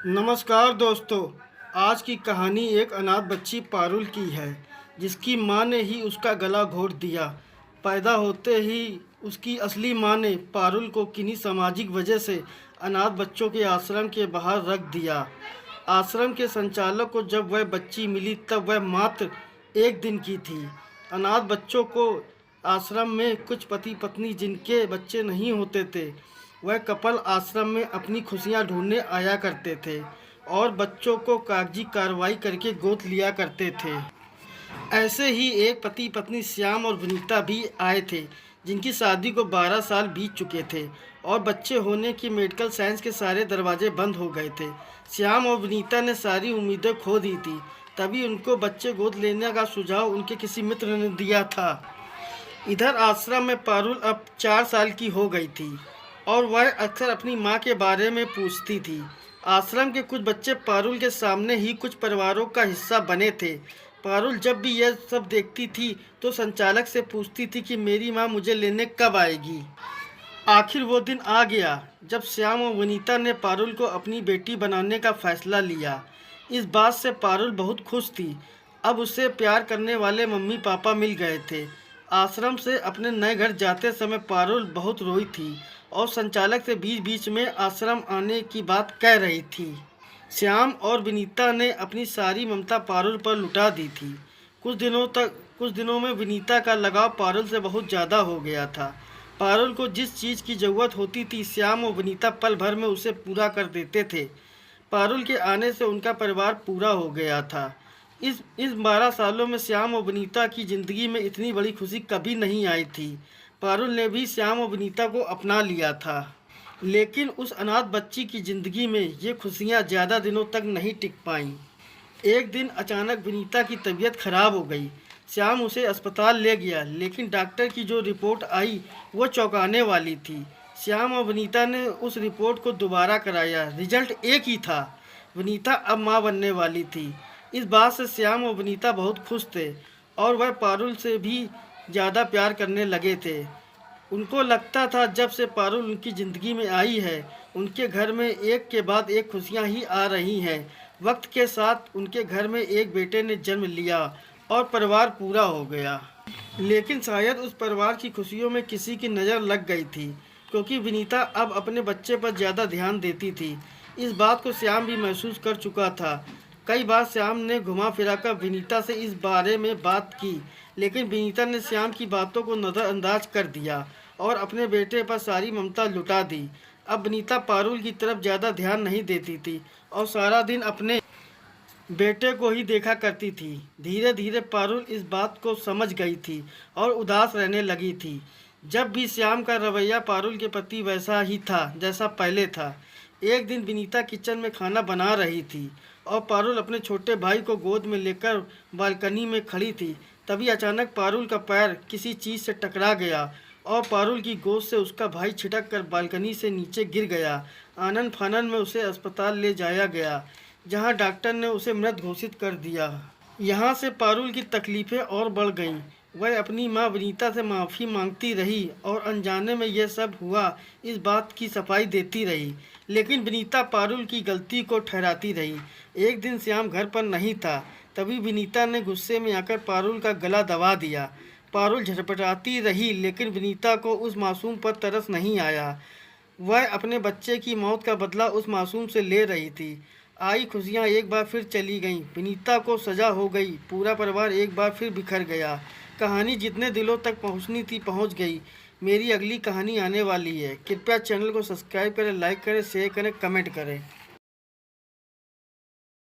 नमस्कार दोस्तों। आज की कहानी एक अनाथ बच्ची पारुल की है, जिसकी मां ने ही उसका गला घोट दिया। पैदा होते ही उसकी असली मां ने पारुल को किन्हीं सामाजिक वजह से अनाथ बच्चों के आश्रम के बाहर रख दिया। आश्रम के संचालक को जब वह बच्ची मिली तब वह मात्र 1 दिन की थी। अनाथ बच्चों को आश्रम में कुछ पति पत्नी जिनके बच्चे नहीं होते थे, वह कपल आश्रम में अपनी खुशियां ढूंढने आया करते थे और बच्चों को कागजी कार्रवाई करके गोद लिया करते थे। ऐसे ही एक पति पत्नी श्याम और विनीता भी आए थे, जिनकी शादी को 12 साल बीत चुके थे और बच्चे होने की मेडिकल साइंस के सारे दरवाजे बंद हो गए थे। श्याम और विनीता ने सारी उम्मीदें खो दी थी। तभी उनको बच्चे गोद लेने का सुझाव उनके किसी मित्र ने दिया था। इधर आश्रम में पारुल अब 4 साल की हो गई थी और वह अक्सर अपनी मां के बारे में पूछती थी। आश्रम के कुछ बच्चे पारुल के सामने ही कुछ परिवारों का हिस्सा बने थे। पारुल जब भी यह सब देखती थी तो संचालक से पूछती थी कि मेरी मां मुझे लेने कब आएगी। आखिर वो दिन आ गया जब श्याम और वनीता ने पारुल को अपनी बेटी बनाने का फैसला लिया। इस बात से पारुल बहुत खुश थी। अब उसे प्यार करने वाले मम्मी पापा मिल गए थे। आश्रम से अपने नए घर जाते समय पारुल बहुत रोई थी और संचालक से बीच बीच में आश्रम आने की बात कह रही थी। श्याम और विनीता ने अपनी सारी ममता पारुल पर लुटा दी थी। कुछ दिनों में विनीता का लगाव पारुल से बहुत ज़्यादा हो गया था। पारुल को जिस चीज़ की ज़रूरत होती थी, श्याम और विनीता पल भर में उसे पूरा कर देते थे। पारुल के आने से उनका परिवार पूरा हो गया था। इस 12 सालों में श्याम और विनीता की ज़िंदगी में इतनी बड़ी खुशी कभी नहीं आई थी। पारुल ने भी श्याम और विनीता को अपना लिया था, लेकिन उस अनाथ बच्ची की ज़िंदगी में ये खुशियाँ ज़्यादा दिनों तक नहीं टिक पाईं। एक दिन अचानक विनीता की तबीयत खराब हो गई। श्याम उसे अस्पताल ले गया, लेकिन डॉक्टर की जो रिपोर्ट आई वो चौंकाने वाली थी। श्याम और विनीता ने उस रिपोर्ट को दोबारा कराया। रिजल्ट एक ही था। विनीता अब माँ बनने वाली थी। इस बात से श्याम और विनीता बहुत खुश थे और वह पारुल से भी ज़्यादा प्यार करने लगे थे। उनको लगता था जब से पारुल उनकी ज़िंदगी में आई है, उनके घर में एक के बाद एक खुशियां ही आ रही हैं। वक्त के साथ उनके घर में एक बेटे ने जन्म लिया और परिवार पूरा हो गया। लेकिन शायद उस परिवार की खुशियों में किसी की नज़र लग गई थी, क्योंकि विनीता अब अपने बच्चे पर ज़्यादा ध्यान देती थी। इस बात को श्याम भी महसूस कर चुका था। कई बार श्याम ने घुमा फिरा कर विनीता से इस बारे में बात की, लेकिन विनीता ने श्याम की बातों को नज़रअंदाज कर दिया और अपने बेटे पर सारी ममता लुटा दी। अब विनीता पारुल की तरफ ज़्यादा ध्यान नहीं देती थी और सारा दिन अपने बेटे को ही देखा करती थी। धीरे धीरे पारुल इस बात को समझ गई थी और उदास रहने लगी थी। जब भी श्याम का रवैया पारुल के प्रति वैसा ही था जैसा पहले था। एक दिन विनीता किचन में खाना बना रही थी और पारुल अपने छोटे भाई को गोद में लेकर बालकनी में खड़ी थी। तभी अचानक पारुल का पैर किसी चीज़ से टकरा गया और पारुल की गोद से उसका भाई छिटक कर बालकनी से नीचे गिर गया। आनन फानन में उसे अस्पताल ले जाया गया, जहां डॉक्टर ने उसे मृत घोषित कर दिया। यहाँ से पारुल की तकलीफ़ें और बढ़ गईं। वह अपनी माँ विनीता से माफ़ी मांगती रही और अनजाने में यह सब हुआ इस बात की सफाई देती रही, लेकिन विनीता पारुल की गलती को ठहराती रही। एक दिन श्याम घर पर नहीं था, तभी विनीता ने गुस्से में आकर पारुल का गला दबा दिया। पारुल झटपटाती रही, लेकिन विनीता को उस मासूम पर तरस नहीं आया। वह अपने बच्चे की मौत का बदला उस मासूम से ले रही थी। आई खुशियाँ एक बार फिर चली गईं। विनीता को सजा हो गई। पूरा परिवार एक बार फिर बिखर गया। कहानी जितने दिलों तक पहुंचनी थी पहुंच गई। मेरी अगली कहानी आने वाली है। कृपया चैनल को सब्सक्राइब करें, लाइक करें, शेयर करें, कमेंट करें।